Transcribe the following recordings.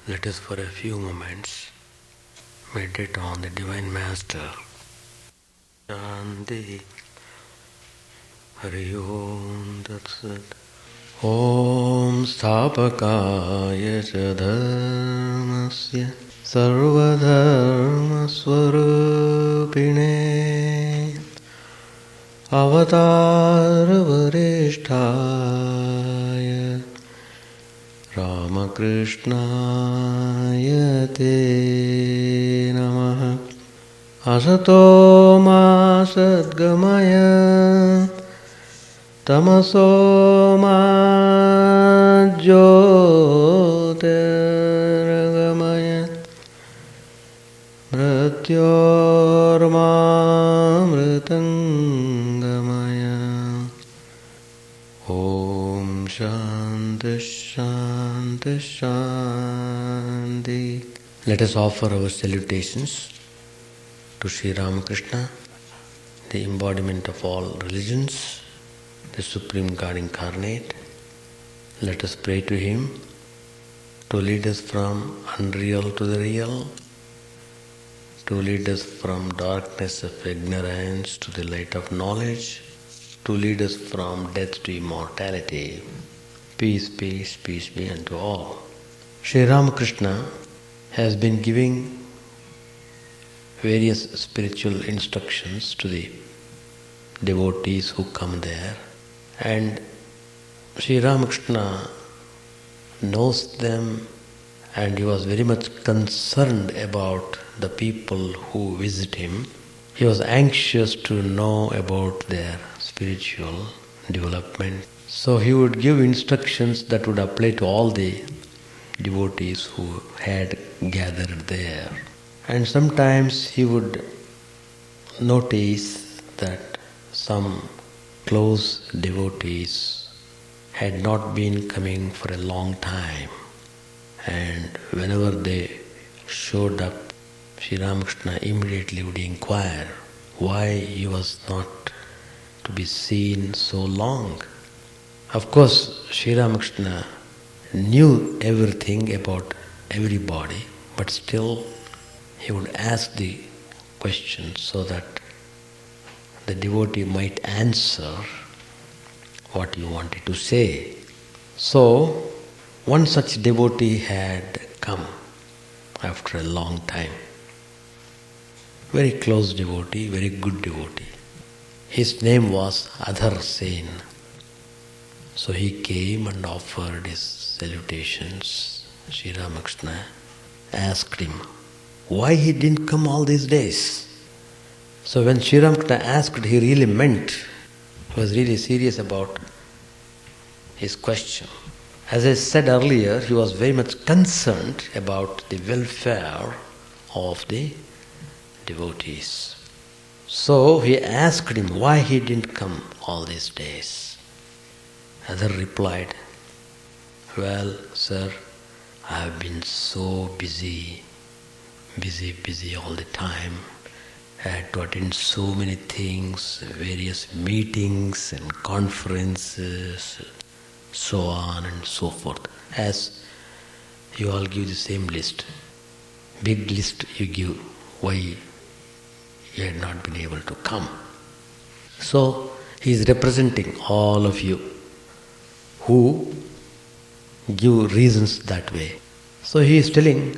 Let us for a few moments meditate on the Divine Master. Shanti Hari Om Tat Sat. Om Sthapakaya Cha Dharmasya Sarvadharma Swarupine Avatara Varishtaya Ramakrishna Te Namaha Asato Ma Sadgamaya Tamaso Ma Jyotirgamaya Mrityorma Mritangamaya. Om Shanti Shanti Shanti. Let us offer our salutations to Sri Ramakrishna, the embodiment of all religions, the Supreme God incarnate. Let us pray to Him to lead us from unreal to the real, to lead us from darkness of ignorance to the light of knowledge, to lead us from death to immortality. Peace, peace, peace be unto all. Sri Ramakrishna has been giving various spiritual instructions to the devotees who come there, and Sri Ramakrishna knows them, and he was very much concerned about the people who visit him. He was anxious to know about their spiritual development. So he would give instructions that would apply to all the devotees who had gathered there. And sometimes he would notice that some close devotees had not been coming for a long time, and whenever they showed up, Sri Ramakrishna immediately would inquire why he was not to be seen so long. Of course, Sri Ramakrishna knew everything about everybody, but still he would ask the question so that the devotee might answer what he wanted to say. So, one such devotee had come after a long time. Very close devotee, very good devotee. His name was Adhar Sen. So he came and offered his salutations. Sri Ramakrishna asked him why he didn't come all these days. So when Sri Ramakrishna asked, he really meant, he was really serious about his question. As I said earlier, he was very much concerned about the welfare of the devotees. So he asked him why he didn't come all these days. Adhar replied, well, sir, I have been so busy all the time. I had to attend so many things, various meetings and conferences, so on and so forth. As you all give the same list, big list you give, why you had not been able to come. So he is representing all of you who give reasons that way. So he is telling,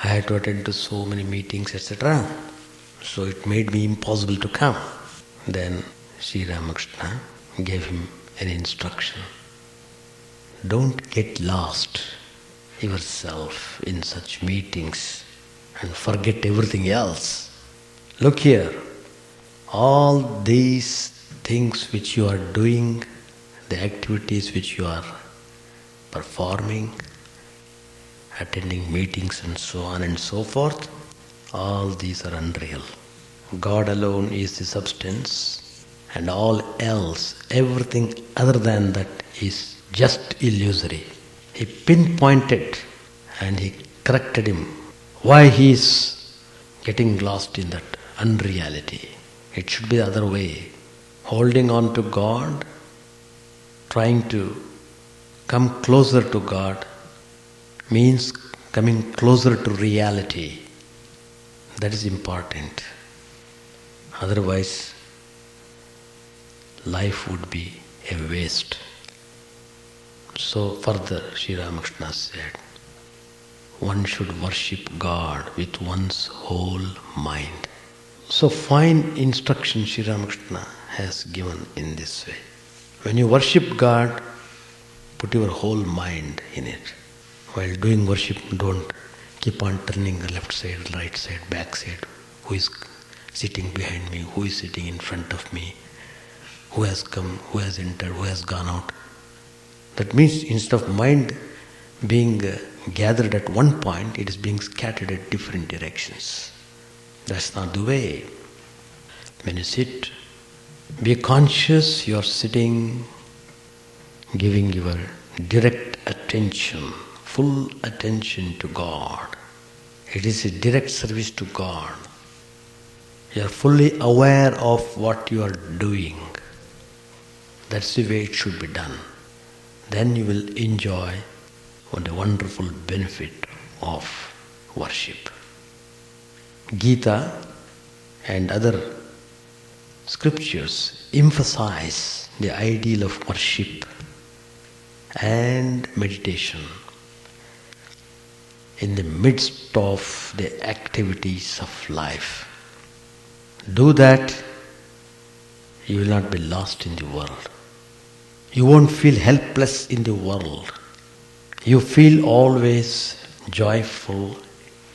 I had to attend to so many meetings, etc. So it made me impossible to come. Then Sri Ramakrishna gave him an instruction. Don't get lost yourself in such meetings and forget everything else. Look here, all these things which you are doing, the activities which you are performing, attending meetings and so on and so forth, all these are unreal. God alone is the substance, and all else, everything other than that is just illusory. He pinpointed and he corrected him why he is getting lost in that unreality. It should be the other way. Holding on to God, trying to come closer to God, means coming closer to reality. That is important. Otherwise, life would be a waste. So further, Sri Ramakrishna said, one should worship God with one's whole mind. So fine instruction Sri Ramakrishna has given in this way. When you worship God, put your whole mind in it. While doing worship, don't keep on turning the left side, right side, back side. Who is sitting behind me? Who is sitting in front of me? Who has come? Who has entered? Who has gone out? That means instead of mind being gathered at one point, it is being scattered at different directions. That's not the way. When you sit, be conscious you are sitting, giving your direct attention, full attention to God. It is a direct service to God. You are fully aware of what you are doing. That's the way it should be done. Then you will enjoy the wonderful benefit of worship. Gita and other scriptures emphasize the ideal of worship and meditation in the midst of the activities of life. Do that, you will not be lost in the world. You won't feel helpless in the world. You feel always joyful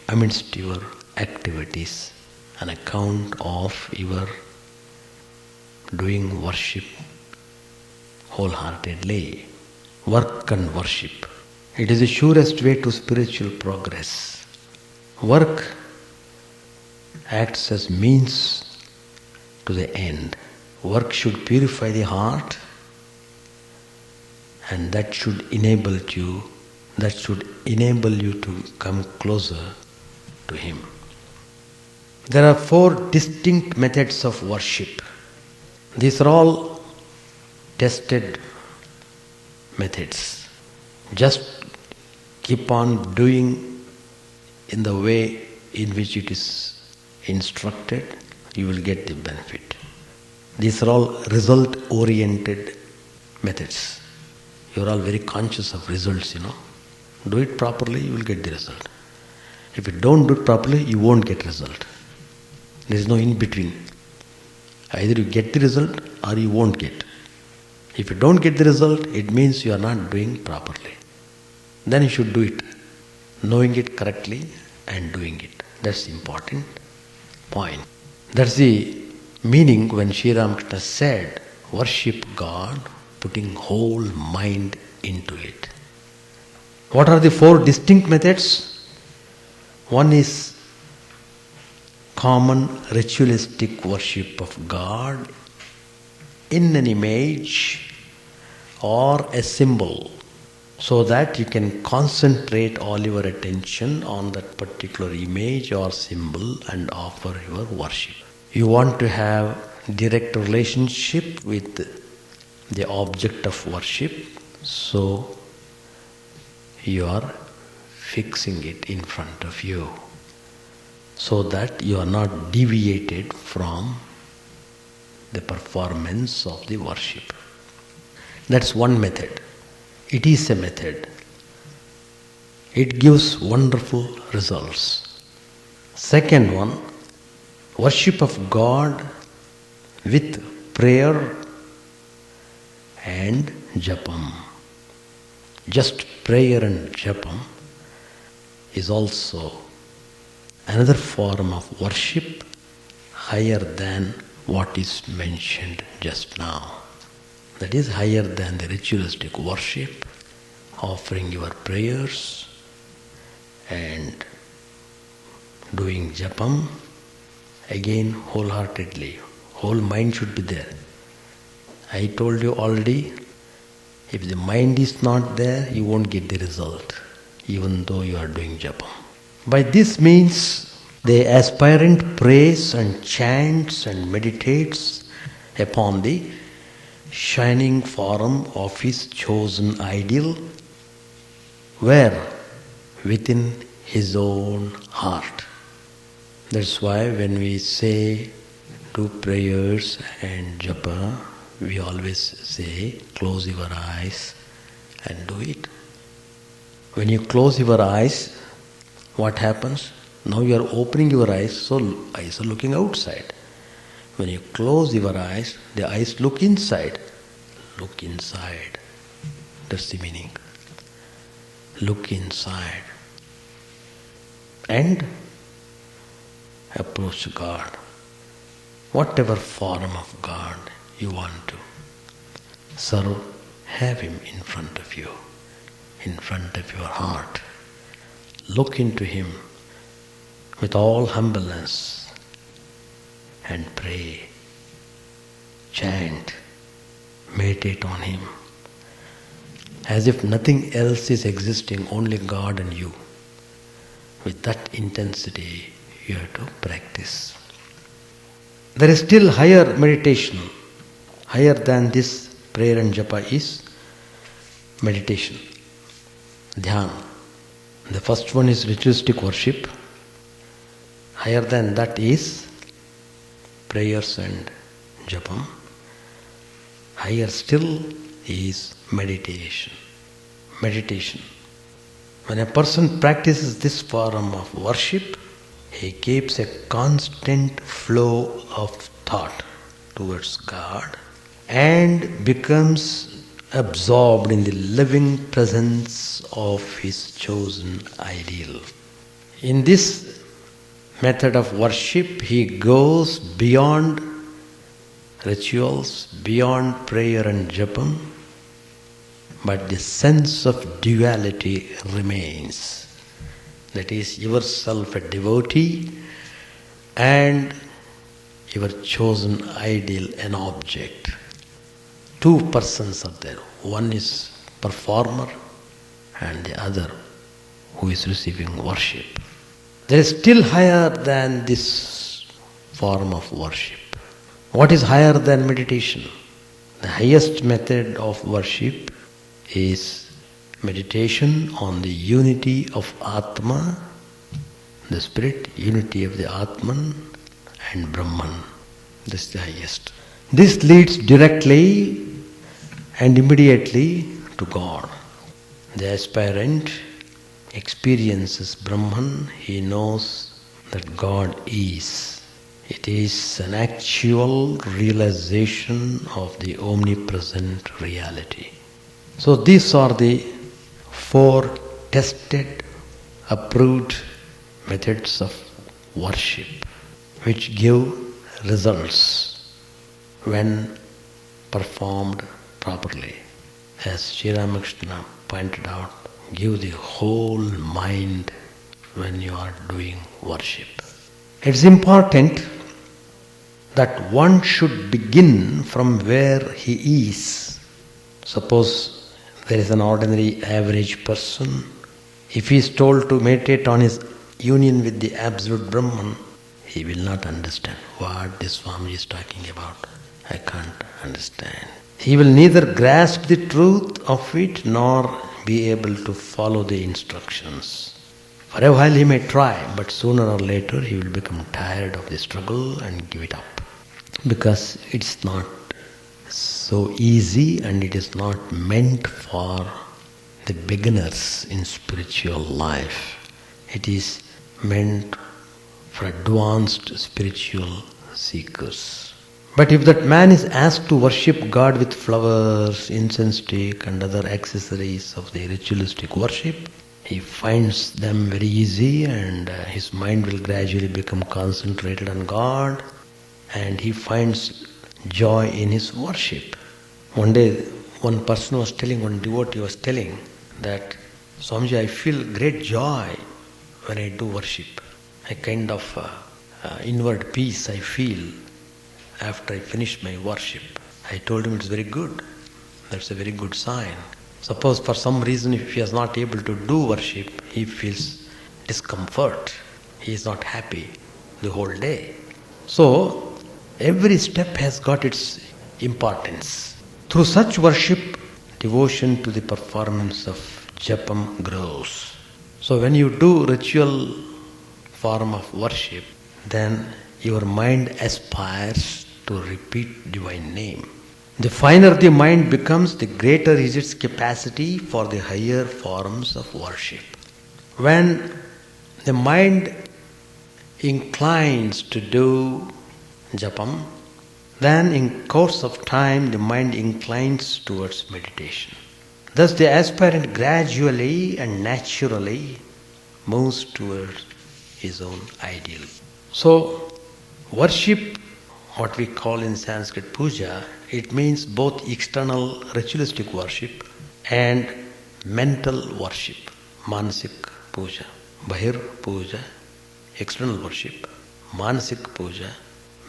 amidst your activities on account of your doing worship wholeheartedly. Work and worship. It is the surest way to spiritual progress. Work acts as means to the end. Work should purify the heart, and that should enable you to come closer to Him. There are 4 distinct methods of worship. These are all tested methods. Just keep on doing in the way in which it is instructed, you will get the benefit. These are all result-oriented methods. You are all very conscious of results, Do it properly, you will get the result. If you don't do it properly, you won't get result. There is no in-between. Either you get the result or you won't get. If you don't get the result, it means you are not doing properly. Then you should do it, knowing it correctly and doing it. That's the important point. That's the meaning when Sri Ramakrishna said, worship God, putting whole mind into it. What are the 4 distinct methods? One is common ritualistic worship of God in an image or a symbol, so that you can concentrate all your attention on that particular image or symbol and offer your worship. You want to have direct relationship with the object of worship, so you are fixing it in front of you, so that you are not deviated from the performance of the worship. That's one method. It is a method. It gives wonderful results. Second one, worship of God with prayer and japam. Just prayer and japam is also another form of worship higher than what is mentioned just now. That is higher than the ritualistic worship, offering your prayers and doing japam, again wholeheartedly. Whole mind should be there. I told you already, if the mind is not there, you won't get the result, even though you are doing japam. By this means, the aspirant prays and chants and meditates upon the shining form of his chosen ideal, where within his own heart. That's why when we say do prayers and japa, we always say close your eyes and do it. When you close your eyes, what happens? Now you are opening your eyes, so eyes are looking outside. When you close your eyes, the eyes look inside. Look inside. That's the meaning. Look inside. And approach God. Whatever form of God you want to serve, have Him in front of you, in front of your heart. Look into Him with all humbleness and pray, chant, meditate on Him as if nothing else is existing, only God and you. With that intensity you have to practice. There is still higher meditation. Higher than this prayer and japa is meditation, dhyana. The first one is ritualistic worship. Higher than that is prayers and japam. Higher still is meditation. Meditation. When a person practices this form of worship, he keeps a constant flow of thought towards God and becomes absorbed in the living presence of his chosen ideal. In this method of worship, he goes beyond rituals, beyond prayer and japam, but the sense of duality remains. That is, yourself a devotee and your chosen ideal an object. Two persons are there. One is performer and the other who is receiving worship. There is still higher than this form of worship. What is higher than meditation? The highest method of worship is meditation on the unity of Atma, the spirit, unity of the Atman and Brahman. This is the highest. This leads directly and immediately to God. The aspirant experiences Brahman, he knows that God is. It is an actual realization of the omnipresent reality. So these are the 4 tested, approved methods of worship which give results when performed properly. As Sri Ramakrishna pointed out, give the whole mind when you are doing worship. It's important that one should begin from where he is. Suppose there is an ordinary average person. If he is told to meditate on his union with the absolute Brahman, he will not understand what this Swami is talking about. I can't understand. He will neither grasp the truth of it nor be able to follow the instructions. For a while he may try, but sooner or later he will become tired of the struggle and give it up. Because it's not so easy and it is not meant for the beginners in spiritual life. It is meant for advanced spiritual seekers. But if that man is asked to worship God with flowers, incense stick and other accessories of the ritualistic worship, he finds them very easy and his mind will gradually become concentrated on God and he finds joy in his worship. One day, one devotee was telling that, Swamiji, I feel great joy when I do worship. A kind of inward peace I feel after I finish my worship. I told him it's very good. That's a very good sign. Suppose for some reason if he is not able to do worship, he feels discomfort. He is not happy the whole day. So, every step has got its importance. Through such worship, devotion to the performance of japam grows. So when you do ritual form of worship, then your mind aspires to repeat divine name. The finer the mind becomes, the greater is its capacity for the higher forms of worship. When the mind inclines to do japam, then in course of time the mind inclines towards meditation. Thus the aspirant gradually and naturally moves towards his own ideal. So worship, what we call in Sanskrit puja, it means both external ritualistic worship and mental worship, manasik puja. Bahir puja, external worship, manasik puja,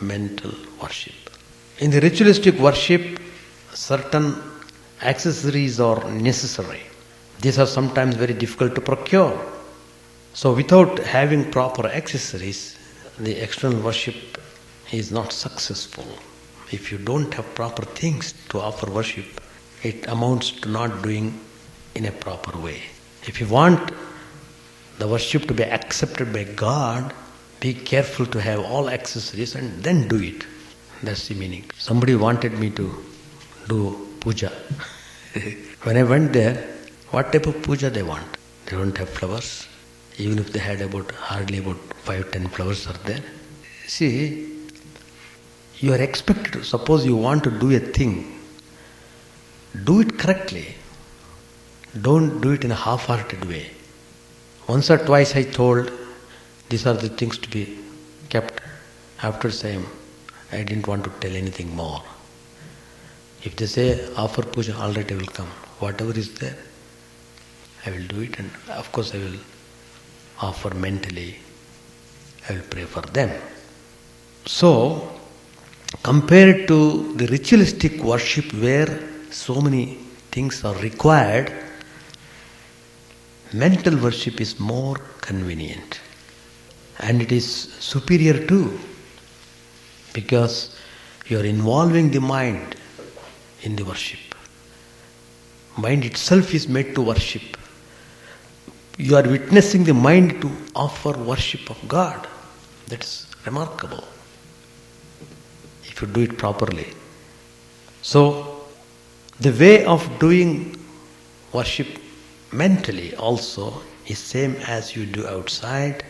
mental worship. In the ritualistic worship, certain accessories are necessary. These are sometimes very difficult to procure. So without having proper accessories, the external worship is not successful. If you don't have proper things to offer worship, it amounts to not doing in a proper way. If you want the worship to be accepted by God, be careful to have all accessories and then do it. That's the meaning. Somebody wanted me to do puja. When I went there, what type of puja they want? They don't have flowers. Even if they had hardly about 5-10 flowers are there. See, you are expected to, suppose you want to do a thing, do it correctly. Don't do it in a half-hearted way. Once or twice I told, these are the things to be kept. After saying, I didn't want to tell anything more. If they say, offer puja, all right, I will come. Whatever is there, I will do it, and of course I will offer mentally. I will pray for them. So, compared to the ritualistic worship where so many things are required, mental worship is more convenient. And it is superior too, because you are involving the mind in the worship. Mind itself is made to worship. You are witnessing the mind to offer worship of God. That's remarkable, if you do it properly. So, the way of doing worship mentally also is same as you do outside.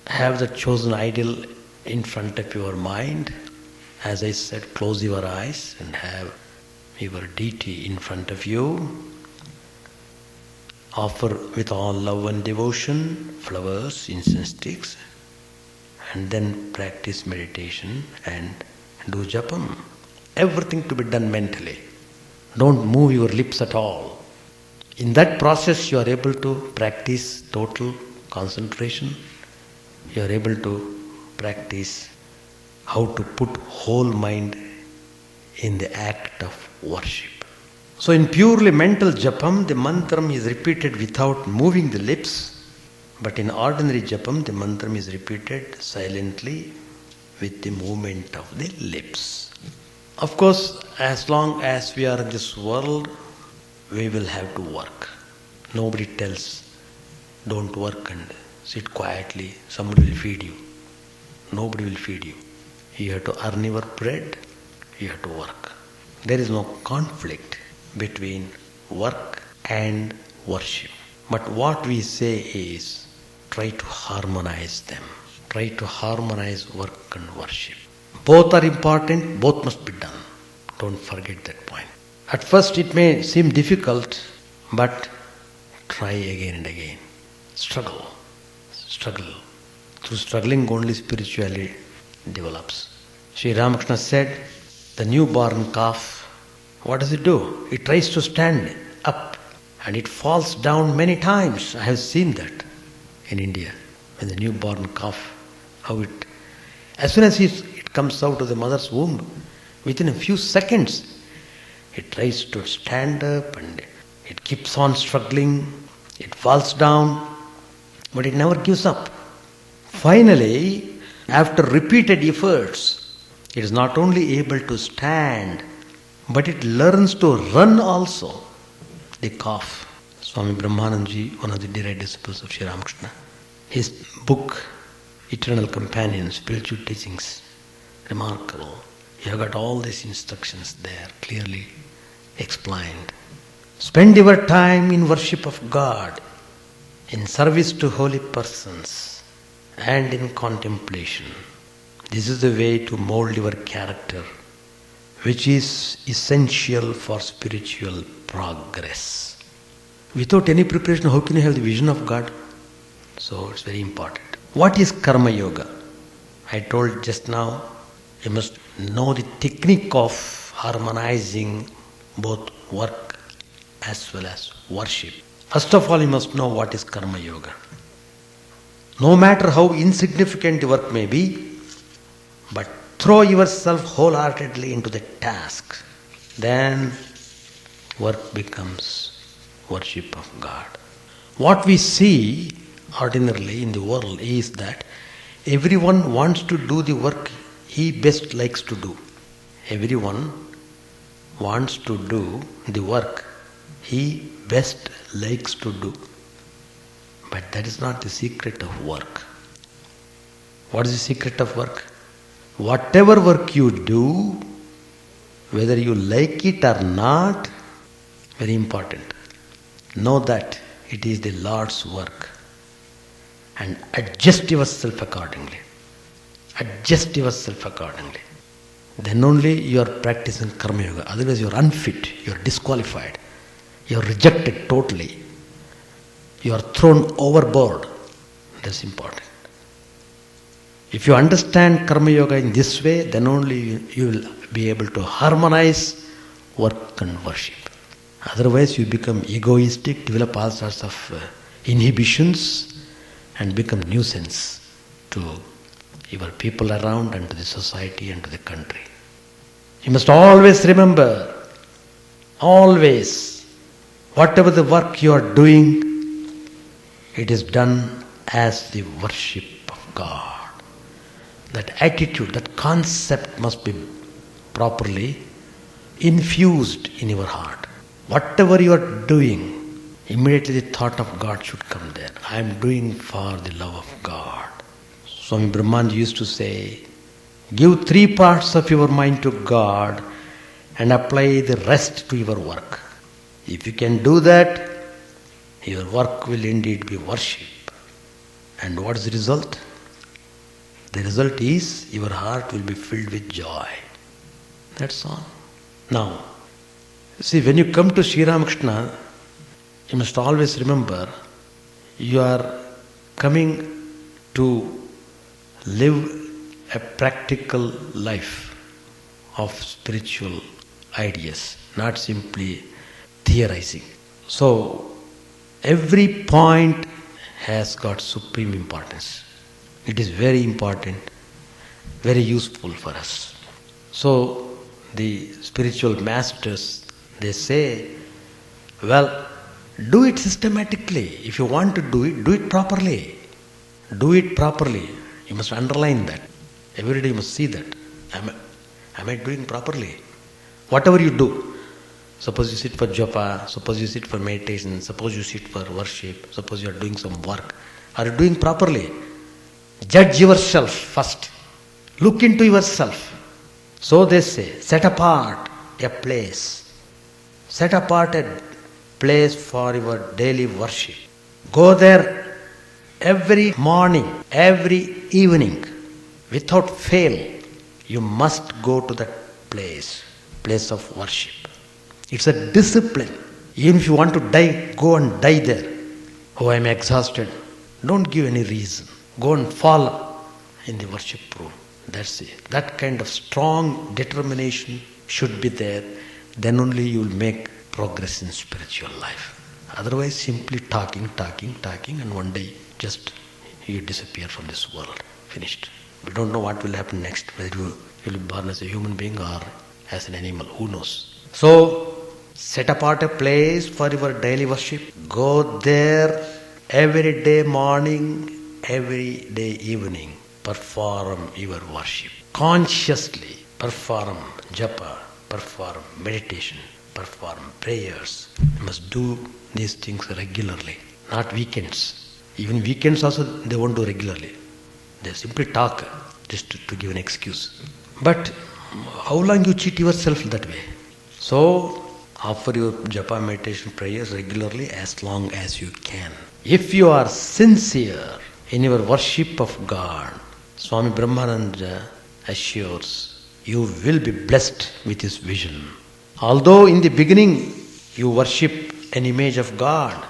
Have the chosen ideal in front of your mind. As I said, close your eyes and have your deity in front of you. Offer with all love and devotion flowers, incense sticks, and then practice meditation and do japam. Everything to be done mentally. Don't move your lips at all. In that process you are able to practice total concentration. You are able to practice how to put whole mind in the act of worship. So in purely mental japam, the mantram is repeated without moving the lips, but in ordinary japam, the mantram is repeated silently with the movement of the lips. Of course, as long as we are in this world, we will have to work. Nobody tells, don't work and sit quietly, somebody will feed you. Nobody will feed you. You have to earn your bread, you have to work. There is no conflict between work and worship. But what we say is, try to harmonize them. Try to harmonize work and worship. Both are important, both must be done. Don't forget that point. At first it may seem difficult, but try again and again. Struggle. Through struggling only spirituality develops. Sri Ramakrishna said, the newborn calf, what does it do? It tries to stand up and it falls down many times. I have seen that in India. When the newborn calf, as soon as it comes out of the mother's womb, within a few seconds, it tries to stand up and it keeps on struggling. It falls down, but it never gives up. Finally, after repeated efforts, it is not only able to stand, but it learns to run also. The calf Swami Brahmanandaji, one of the direct disciples of Sri Ramakrishna, his book, Eternal Companion, Spiritual Teachings, remarkable. You have got all these instructions there, clearly explained. Spend your time in worship of God, in service to holy persons, and in contemplation. This is the way to mold your character, which is essential for spiritual progress. Without any preparation, how can you have the vision of God? So it's very important. What is Karma Yoga? I told just now, you must know the technique of harmonizing both work as well as worship. First of all, you must know what is Karma Yoga. No matter how insignificant the work may be, but throw yourself wholeheartedly into the task, then work becomes worship of God. What we see ordinarily in the world is that everyone wants to do the work he best likes to do. Everyone wants to do the work he best likes to do. But that is not the secret of work. What is the secret of work? Whatever work you do, whether you like it or not, very important. Know that it is the Lord's work and adjust yourself accordingly. Adjust yourself accordingly. Then only you are practicing Karma Yoga. Otherwise you are unfit, you are disqualified, you are rejected totally. You are thrown overboard. That's important. If you understand Karma Yoga in this way, then only you will be able to harmonize work and worship. Otherwise you become egoistic, develop all sorts of inhibitions and become nuisance to your people around and to the society and to the country. You must always remember, always, whatever the work you are doing, it is done as the worship of God. That attitude, that concept must be properly infused in your heart. Whatever you are doing, immediately the thought of God should come there. I am doing for the love of God. Swami Brahmananda used to say, give 3 parts of your mind to God and apply the rest to your work. If you can do that, your work will indeed be worship. And what is the result? The result is your heart will be filled with joy. That's all. Now, see, when you come to Sri Ramakrishna, you must always remember you are coming to live a practical life of spiritual ideas, not simply theorizing. So, every point has got supreme importance. It is very important, very useful for us. So, the spiritual masters, they say, well, do it systematically. If you want to do it properly. Do it properly. You must underline that. Every day you must see that. Am I doing properly? Whatever you do. Suppose you sit for japa, suppose you sit for meditation, suppose you sit for worship, suppose you are doing some work. Are you doing properly? Judge yourself first. Look into yourself. So they say, set apart a place. Set apart a place for your daily worship. Go there every morning, every evening. Without fail, you must go to that place of worship. It's a discipline. Even if you want to die, go and die there. Oh, I am exhausted. Don't give any reason. Go and fall in the worship room. That's it. That kind of strong determination should be there. Then only you will make progress in spiritual life. Otherwise, simply talking, and one day just you disappear from this world. Finished. We don't know what will happen next, whether you will be born as a human being or as an animal. Who knows? So, set apart a place for your daily worship. Go there every day morning, every day evening. Perform your worship. Consciously perform japa, perform meditation, perform prayers. You must do these things regularly, not weekends. Even weekends also they won't do regularly. They simply talk just to give an excuse. But how long you cheat yourself that way? So offer your japa meditation prayers regularly as long as you can. If you are sincere in your worship of God, Swami Brahmananda assures you will be blessed with his vision. Although in the beginning you worship an image of God,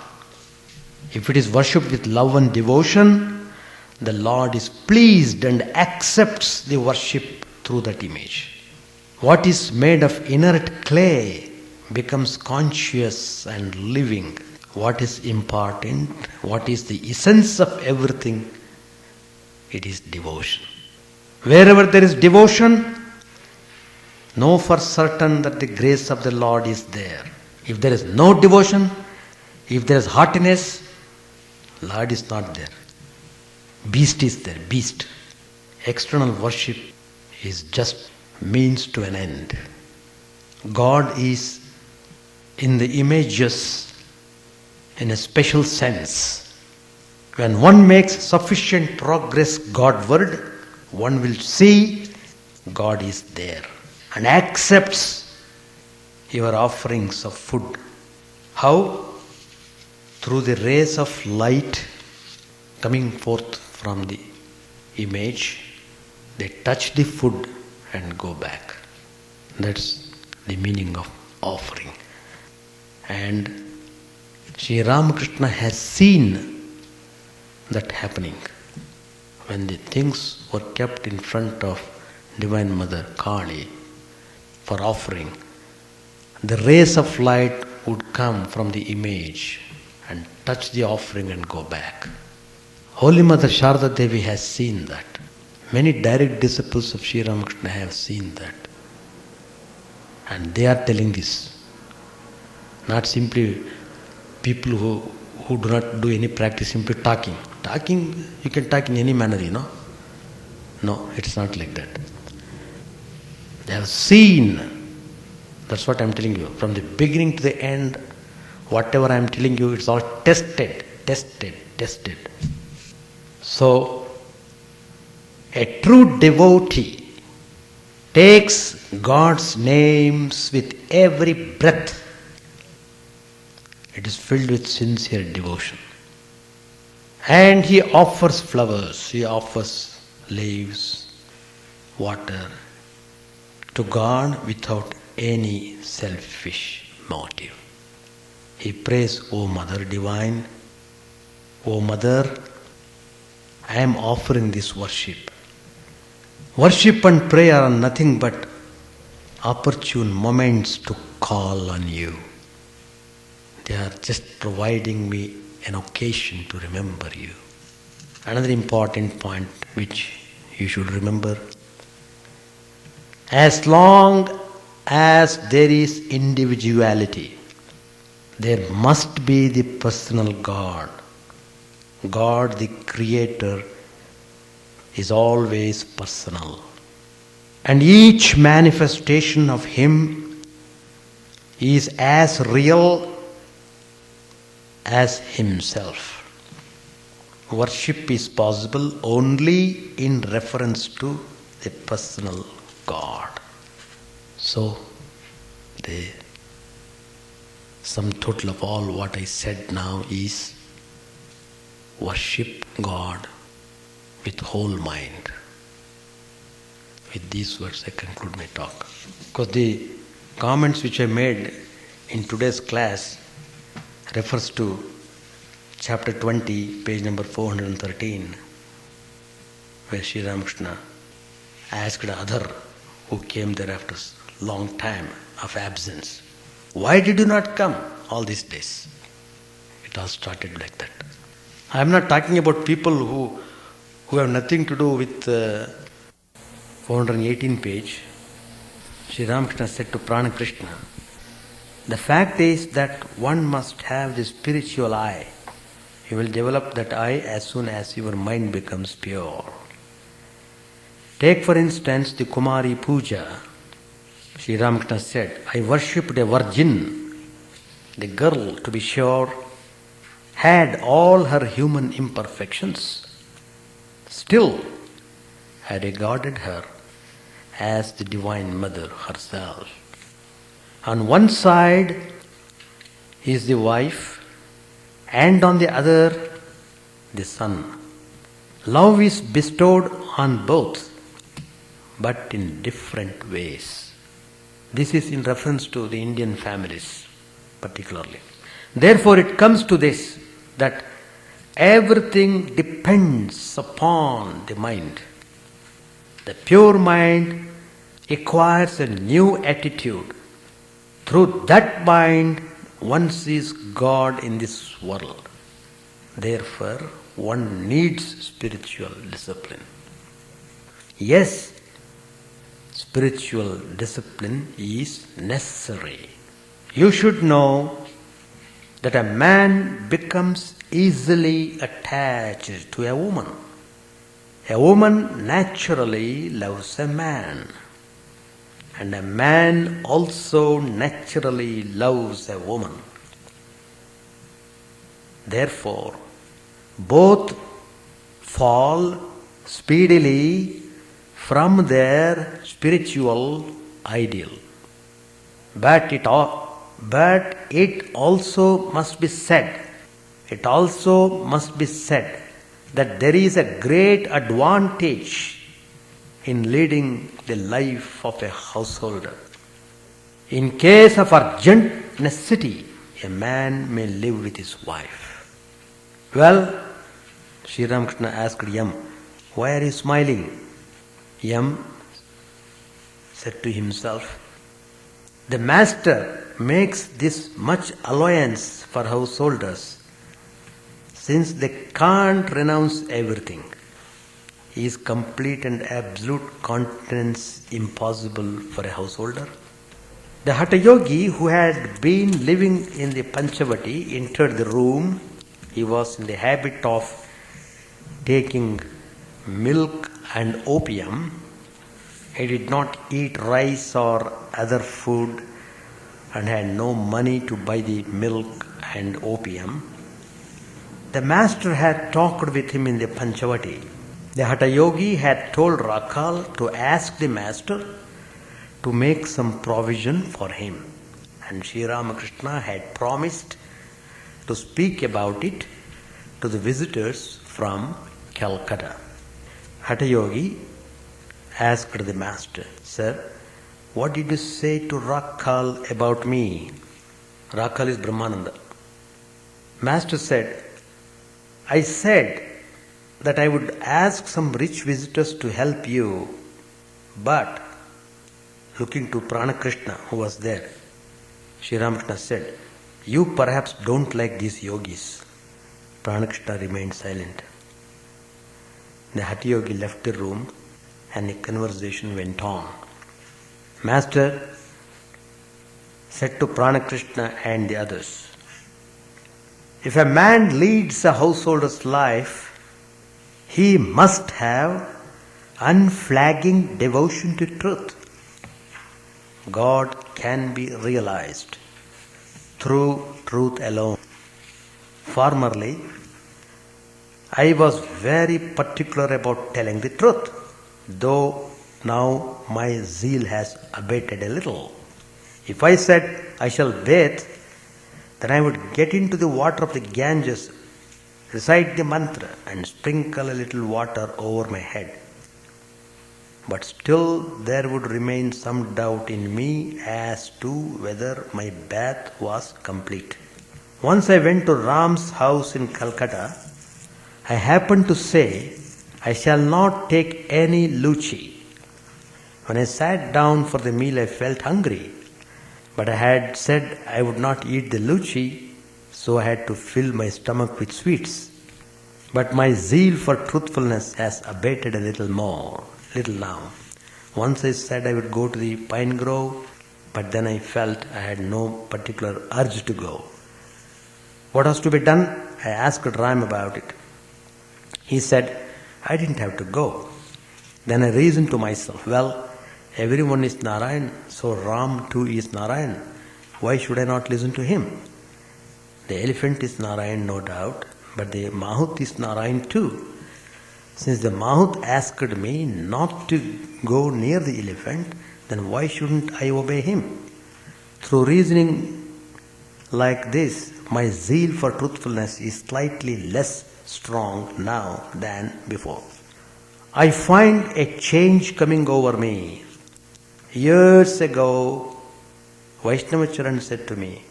if it is worshipped with love and devotion, the Lord is pleased and accepts the worship through that image. What is made of inert clay becomes conscious and living. What is important, what is the essence of everything, it is devotion. Wherever there is devotion, know for certain that the grace of the Lord is there. If there is no devotion, if there is haughtiness, Lord is not there. Beast is there, beast. External worship is just means to an end. God is in the images in a special sense. When one makes sufficient progress Godward, one will see God is there and accepts your offerings of food. How? Through the rays of light coming forth from the image, they touch the food and go back. That's the meaning of offering. And Sri Ramakrishna has seen that happening. When the things were kept in front of Divine Mother Kali for offering, the rays of light would come from the image and touch the offering and go back. Holy Mother Sharda Devi has seen that. Many direct disciples of Sri Ramakrishna have seen that. And they are telling this. Not simply people who do not do any practice, simply talking. Talking, you can talk in any manner, No, it's not like that. They have seen. That's what I'm telling you. From the beginning to the end, whatever I'm telling you, it's all tested. So, a true devotee takes God's names with every breath. It is filled with sincere devotion. And he offers flowers, he offers leaves, water to God without any selfish motive. He prays, O Mother Divine, O Mother, I am offering this worship. Worship and prayer are nothing but opportune moments to call on you. They are just providing me an occasion to remember you. Another important point which you should remember, as long as there is individuality, there must be the personal God. God, the Creator, is always personal. And each manifestation of Him is as real as Himself. Worship is possible only in reference to the personal God. So, the sum total of all what I said now is worship God with whole mind. With these words I conclude my talk. Because the comments which I made in today's class refers to chapter 20, page number 413, where Sri Ramakrishna asked Adhar, who came there after a long time of absence, why did you not come all these days? It all started like that. I am not talking about people who have nothing to do with 418 page. Sri Ramakrishna said to Prana Krishna, the fact is that one must have the spiritual eye. You will develop that eye as soon as your mind becomes pure. Take for instance the Kumari Puja. Sri Ramakrishna said, I worshipped a virgin. The girl, to be sure, had all her human imperfections. Still, I regarded her as the Divine Mother herself. On one side is the wife, and on the other, the son. Love is bestowed on both, but in different ways. This is in reference to the Indian families, particularly. Therefore, it comes to this, that everything depends upon the mind. The pure mind acquires a new attitude. Through that mind, one sees God in this world. Therefore, one needs spiritual discipline. Yes, spiritual discipline is necessary. You should know that a man becomes easily attached to a woman. A woman naturally loves a man, and a man also naturally loves a woman. Therefore, both fall speedily from their spiritual ideal. But it also must be said, that there is a great advantage in leading the life of a householder. In case of urgent necessity, a man may live with his wife. Well, Sri Ramakrishna asked Yam, why are you smiling? Yam said to himself, the master makes this much allowance for householders since they can't renounce everything. Is complete and absolute continence impossible for a householder? The Hatha Yogi who had been living in the Panchavati entered the room. He was in the habit of taking milk and opium. He did not eat rice or other food and had no money to buy the milk and opium. The master had talked with him in the Panchavati. The Hatha Yogi had told Rakal to ask the master to make some provision for him. And Sri Ramakrishna had promised to speak about it to the visitors from Calcutta. Hatha Yogi asked the master, Sir, what did you say to Rakal about me? Rakal is Brahmananda. Master said, I said that I would ask some rich visitors to help you, but looking to Pranakrishna who was there, Sri Ramakrishna said, you perhaps don't like these yogis. Pranakrishna remained silent. The Hatha Yogi left the room and the conversation went on. Master said to Pranakrishna and the others, if a man leads a householder's life, he must have unflagging devotion to truth. God can be realized through truth alone. Formerly, I was very particular about telling the truth, though now my zeal has abated a little. If I said I shall bathe, then I would get into the water of the Ganges, recite the mantra and sprinkle a little water over my head. But still there would remain some doubt in me as to whether my bath was complete. Once I went to Ram's house in Calcutta. I happened to say, I shall not take any luchi. When I sat down for the meal, I felt hungry, but I had said I would not eat the luchi, so I had to fill my stomach with sweets. But my zeal for truthfulness has abated a little now. Once I said I would go to the pine grove, but then I felt I had no particular urge to go. What was to be done? I asked Ram about it. He said, I didn't have to go. Then I reasoned to myself, well, Everyone is Narayan, so Ram too is Narayan. Why should I not listen to him? The elephant is Narayan, no doubt, but the Mahut is Narayan too. Since the Mahut asked me not to go near the elephant, then why shouldn't I obey him? Through reasoning like this, my zeal for truthfulness is slightly less strong now than before. I find a change coming over me. Years ago, Vaishnavacharan said to me,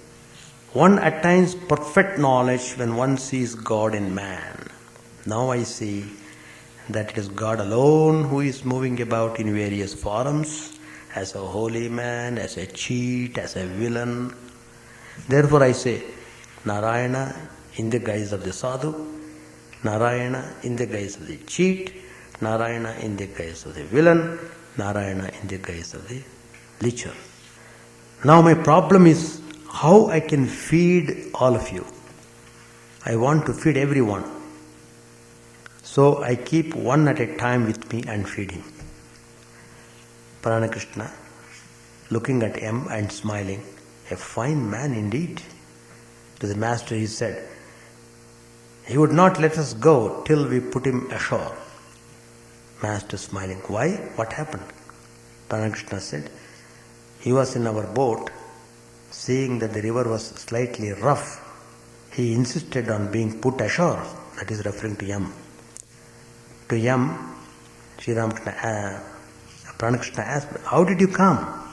one attains perfect knowledge when one sees God in man. Now I see that it is God alone who is moving about in various forms, as a holy man, as a cheat, as a villain. Therefore I say, Narayana in the guise of the sadhu, Narayana in the guise of the cheat, Narayana in the guise of the villain, Narayana in the guise of the lecher. Now my problem is how I can feed all of you. I want to feed everyone. So I keep one at a time with me and feed him. Pranakrishna, looking at M and smiling, a fine man indeed. To the master he said, he would not let us go till we put him ashore. Master smiling, why? What happened? Pranakrishna said, he was in our boat, seeing that the river was slightly rough. He insisted on being put ashore, that is referring to Yam. To Yam, Pranakrishna asked, how did you come?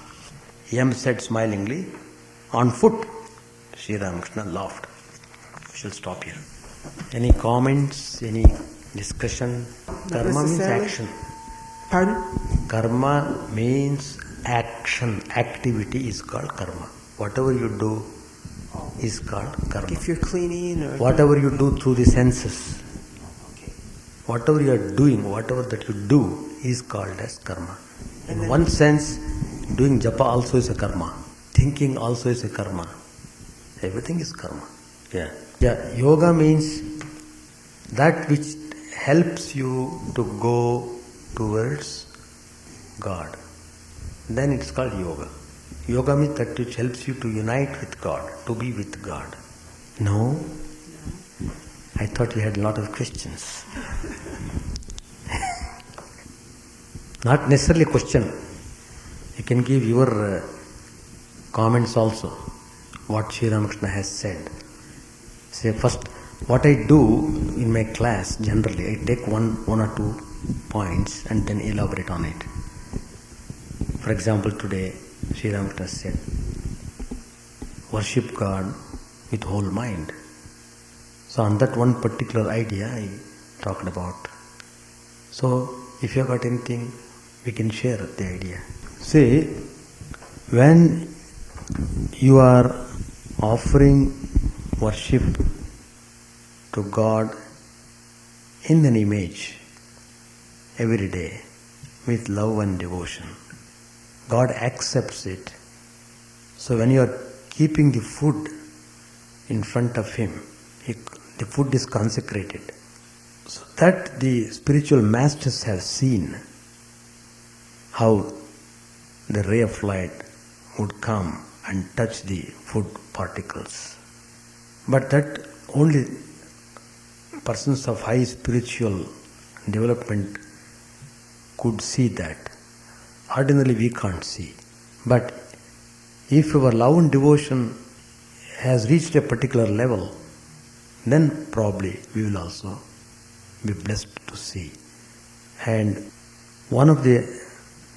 Yam said smilingly, on foot. Sri Ramakrishna laughed. We shall stop here. Any comments, any discussion? Not Karma means necessarily. action. Pardon? Karma means action. Activity is called karma. Whatever you do is called karma. If you're cleaning or... Whatever you do through the senses, whatever you are doing, whatever that you do is called as karma. In one sense, doing japa also is a karma. Thinking also is a karma. Everything is karma. Yeah. Yoga means that which helps you to go towards God. Then it's called yoga. Yoga means that which helps you to unite with God, to be with God. No? I thought we had a lot of questions. Not necessarily a question. You can give your comments also, what Sri Ramakrishna has said. Say first, what I do in my class generally, I take one or two points and then elaborate on it. For example, today Sri Ramakrishna said, worship God with whole mind. So on that one particular idea I talked about. So if you have got anything, we can share the idea. See, when you are offering worship to God in an image every day with love and devotion, God accepts it. So when you are keeping the food in front of Him, the food is consecrated. So that the spiritual masters have seen how the ray of light would come and touch the food particles. But that only persons of high spiritual development could see that. Ordinarily we can't see. But if our love and devotion has reached a particular level, then probably we will also be blessed to see. And one of the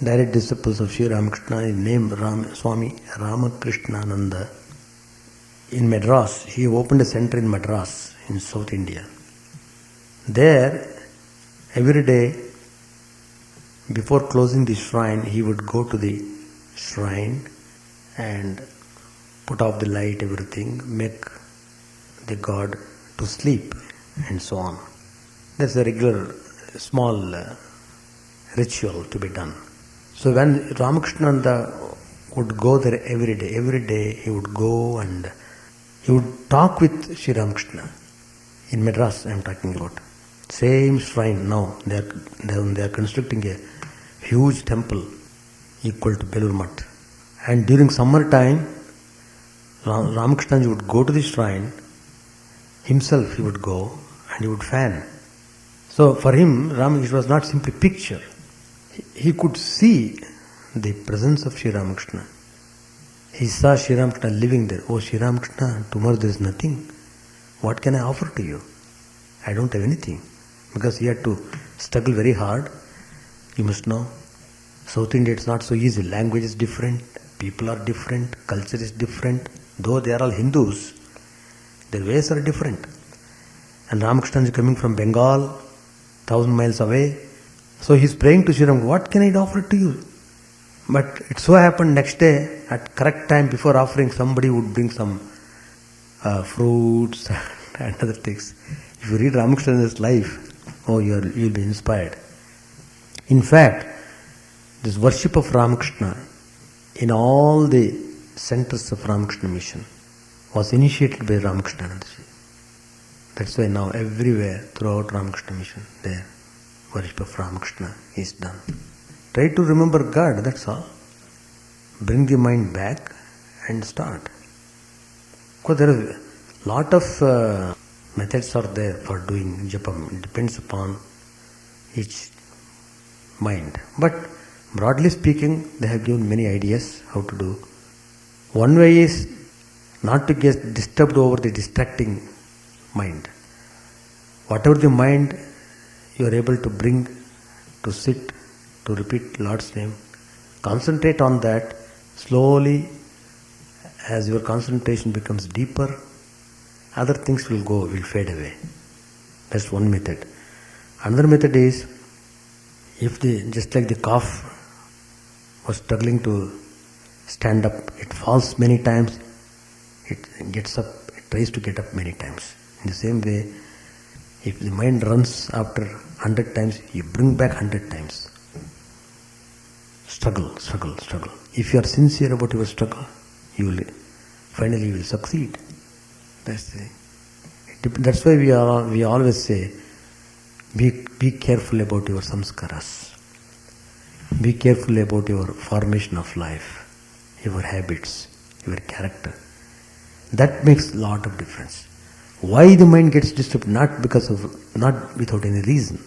direct disciples of Sri Ramakrishna is named Swami Ramakrishna in Madras. He opened a center in Madras in South India. There, every day, before closing the shrine, he would go to the shrine and put off the light, everything, make the god to sleep and so on. There's a regular small ritual to be done. So when Ramakrishna would go there every day he would go and he would talk with Sri Ramakrishna. In Madras I am talking about. Same shrine now. They are constructing a huge temple equal to Belur Math. And during summer time, Ramakrishna would go to the shrine, himself he would go and he would fan. So for him, it was not simply picture. He could see the presence of Sri Ramakrishna. He saw Sri Ramakrishna living there. Oh Sri Ramakrishna, tomorrow there is nothing. What can I offer to you? I don't have anything. Because he had to struggle very hard. You must know, South India it's not so easy. Language is different, people are different, culture is different. Though they are all Hindus, their ways are different. And Ramakrishna is coming from Bengal, 1,000 miles away. So he is praying to Sri Ram, what can I offer to you? But it so happened next day, at correct time before offering, somebody would bring some fruits and other things. If you read Ramakrishna's life, you'll be inspired. In fact, this worship of Ramakrishna in all the centers of Ramakrishna mission was initiated by Ramakrishna Math. That's why now everywhere throughout Ramakrishna mission, there worship of Ramakrishna is done. Try to remember God, that's all. Bring the mind back and start. Because there is a lot of methods are there for doing japam. It depends upon each mind. But broadly speaking, they have given many ideas how to do. One way is not to get disturbed over the distracting mind. Whatever the mind you are able to bring to sit, to repeat Lord's name, concentrate on that. Slowly, as your concentration becomes deeper, other things will fade away. That's one method. Another method is, just like the calf was struggling to stand up, it falls many times, it gets up, it tries to get up many times. In the same way, if the mind runs after 100 times, you bring back 100 times. Struggle. If you are sincere about your struggle, finally you will succeed. That's why we always say, be careful about your samskaras. Be careful about your formation of life, your habits, your character. That makes a lot of difference. Why the mind gets disturbed? Not without any reason.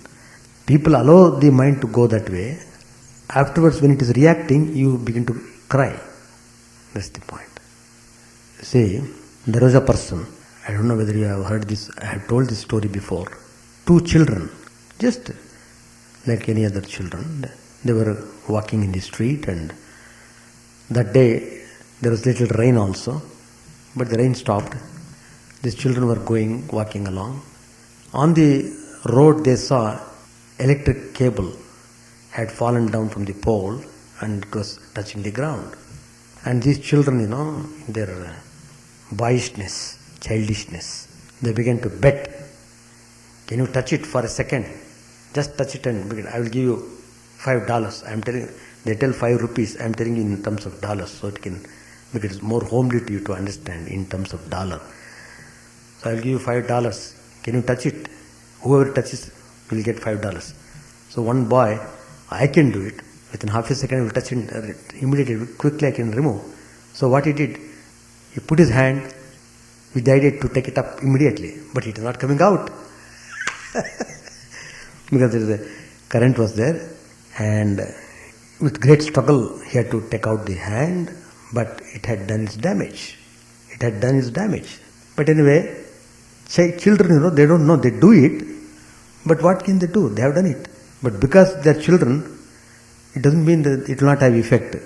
People allow the mind to go that way. Afterwards, when it is reacting, you begin to cry. That's the point. See, there was a person, I don't know whether you have heard this, I have told this story before. 2 children, just like any other children, they were walking in the street, and that day there was little rain also, but the rain stopped. These children were walking along. On the road they saw electric cable had fallen down from the pole and it was touching the ground. And these children, in their boyishness, childishness, they began to bet. Can you touch it for a second? Just touch it and I will give you $5. They tell 5 rupees. I am telling you in terms of dollars, so it can make it more homely to you to understand in terms of dollar. So I will give you $5. Can you touch it? Whoever touches will get $5. So one boy, I can do it. Within half a second I will touch it immediately, quickly I can remove. So what he did, he put his hand with the idea to take it up immediately, but it is not coming out. Because the current was there, and with great struggle he had to take out the hand, but it had done its damage. But anyway, children, they don't know, they do it, but what can they do? They have done it. But because they are children, it doesn't mean that it will not have effect.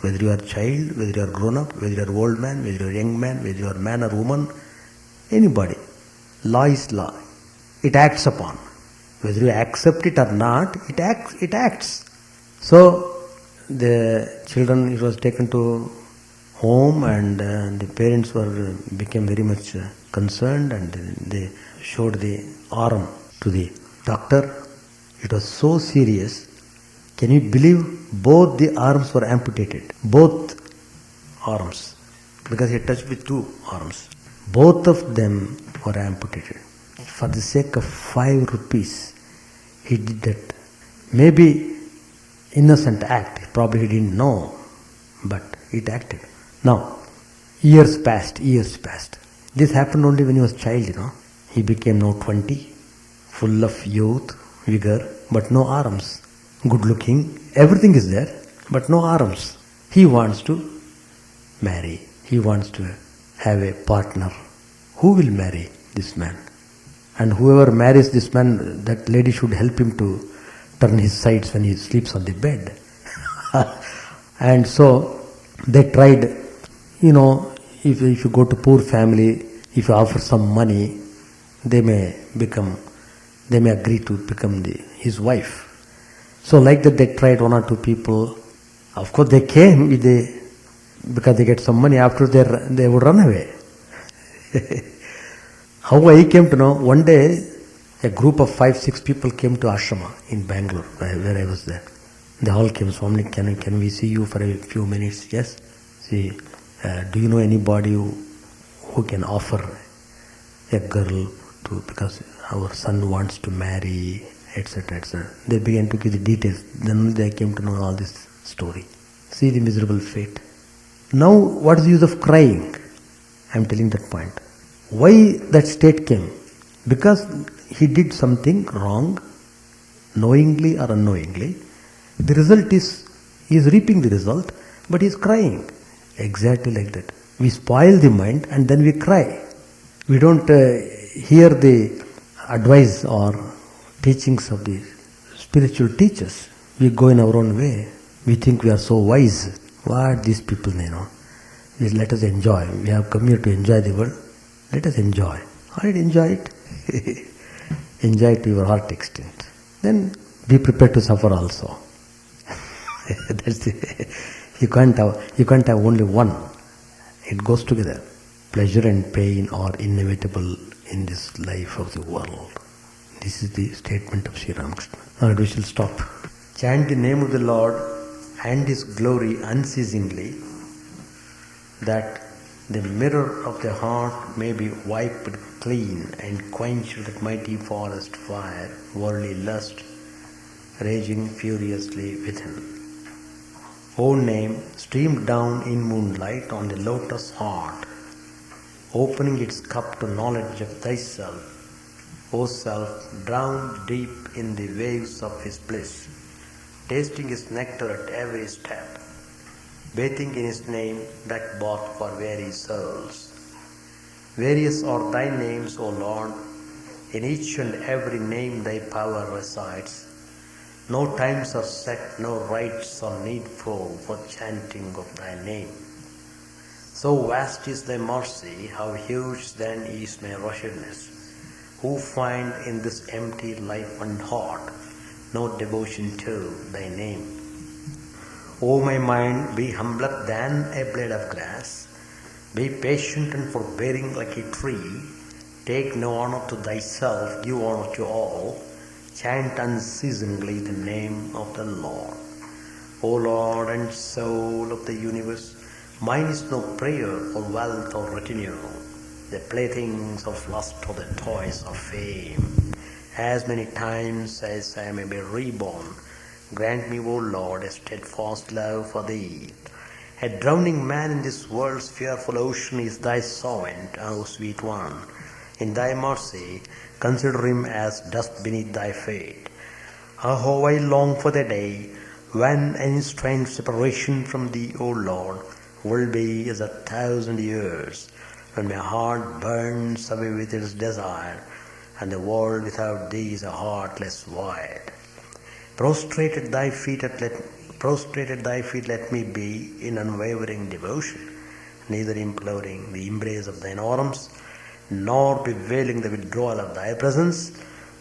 Whether you are a child, whether you are grown up, whether you are old man, whether you are young man, whether you are man or woman, anybody. Law is law. It acts upon. Whether you accept it or not, it acts. So the children, it was taken to home, and the parents became very much concerned, and they showed the arm to the doctor. It was so serious. Can you believe both the arms were amputated? Both arms. Because he touched with 2 arms. Both of them were amputated. For the sake of 5 rupees, he did that. Maybe innocent act. Probably he didn't know, but it acted. Now, years passed. This happened only when he was a child. He became now 20, full of youth, vigor, but no arms. Good looking, everything is there, but no arms. He wants to marry. He wants to have a partner. Who will marry this man? And whoever marries this man, that lady should help him to turn his sides when he sleeps on the bed. And so they tried, if you go to poor family, if you offer some money, they may agree to become his wife. So like that they tried one or two people. Of course they came because they get some money. After they would run away. How I came to know, one day a group of 5-6 people came to ashrama in Bangalore, where I was there. They all came, Swami, can we see you for a few minutes? Yes. See, do you know anybody who can offer a girl because our son wants to marry, etc., etc. They began to give the details. Then they came to know all this story. See the miserable fate. Now, what is the use of crying? I am telling that point. Why that state came? Because he did something wrong, knowingly or unknowingly. The result is, he is reaping the result, but he is crying. Exactly like that. We spoil the mind and then we cry. We don't hear the advice or teachings of the spiritual teachers. We go in our own way. We think we are so wise. What these people, let us enjoy. We have come here to enjoy the world. Let us enjoy. All right, enjoy it. Enjoy it to your heart extent. Then be prepared to suffer also. You can't have only one. It goes together. Pleasure and pain are inevitable in this life of the world. This is the statement of Sri Ramakrishna. Alright, we shall stop. Chant the name of the Lord and His glory unceasingly, that the mirror of the heart may be wiped clean and quench that mighty forest fire, worldly lust, raging furiously within. O name, streamed down in moonlight on the lotus heart, opening its cup to knowledge of thyself, O self, drowned deep in the waves of his bliss, tasting his nectar at every step, bathing in his name that bought for weary souls. Various are thy names, O Lord, in each and every name thy power resides. No times are set, no rites are needful for chanting of thy name. So vast is thy mercy, how huge then is my wretchedness, who find in this empty life and heart no devotion to thy name. O my mind, be humbler than a blade of grass, be patient and forbearing like a tree, take no honor to thyself, give honor to all, chant unceasingly the name of the Lord. O Lord and soul of the universe, mine is no prayer for wealth or retinue, the playthings of lust or the toys of fame. As many times as I may be reborn, grant me, O Lord, a steadfast love for thee. A drowning man in this world's fearful ocean is thy servant, O sweet one. In thy mercy, consider him as dust beneath thy feet. How I long for the day when any strange separation from thee, O Lord, will be as 1,000 years, when my heart burns away with its desire, and the world without thee is a heartless void. Prostrated at thy feet let me be in unwavering devotion, neither imploring the embrace of thine arms, nor bewailing the withdrawal of thy presence,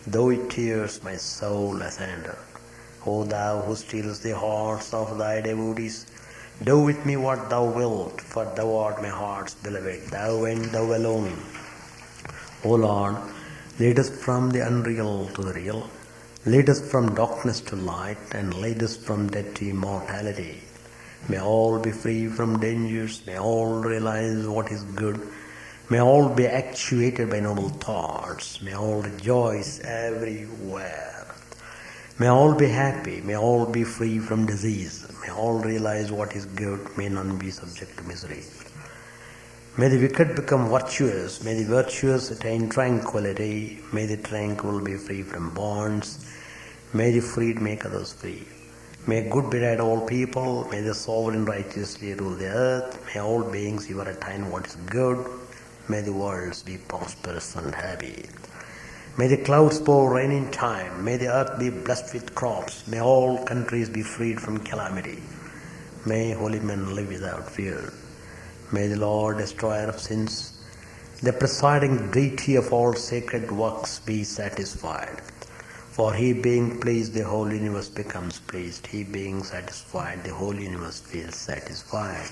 though it tears my soul asunder. O thou who steals the hearts of thy devotees, do with me what thou wilt, for thou art my heart's beloved, thou and thou alone. O Lord, lead us from the unreal to the real, lead us from darkness to light, and lead us from death to immortality. May all be free from dangers, may all realize what is good, may all be actuated by noble thoughts, may all rejoice everywhere. May all be happy, may all be free from disease, may all realize what is good, may none be subject to misery. May the wicked become virtuous, may the virtuous attain tranquility, may the tranquil be free from bonds, may the freed make others free. May good betide all people, may the sovereign righteously rule the earth, may all beings ever attain what is good, may the worlds be prosperous and happy. May the clouds pour rain in time, may the earth be blessed with crops, may all countries be freed from calamity, may holy men live without fear. May the Lord, destroyer of sins, the presiding deity of all sacred works, be satisfied. For he being pleased, the whole universe becomes pleased. He being satisfied, the whole universe feels satisfied.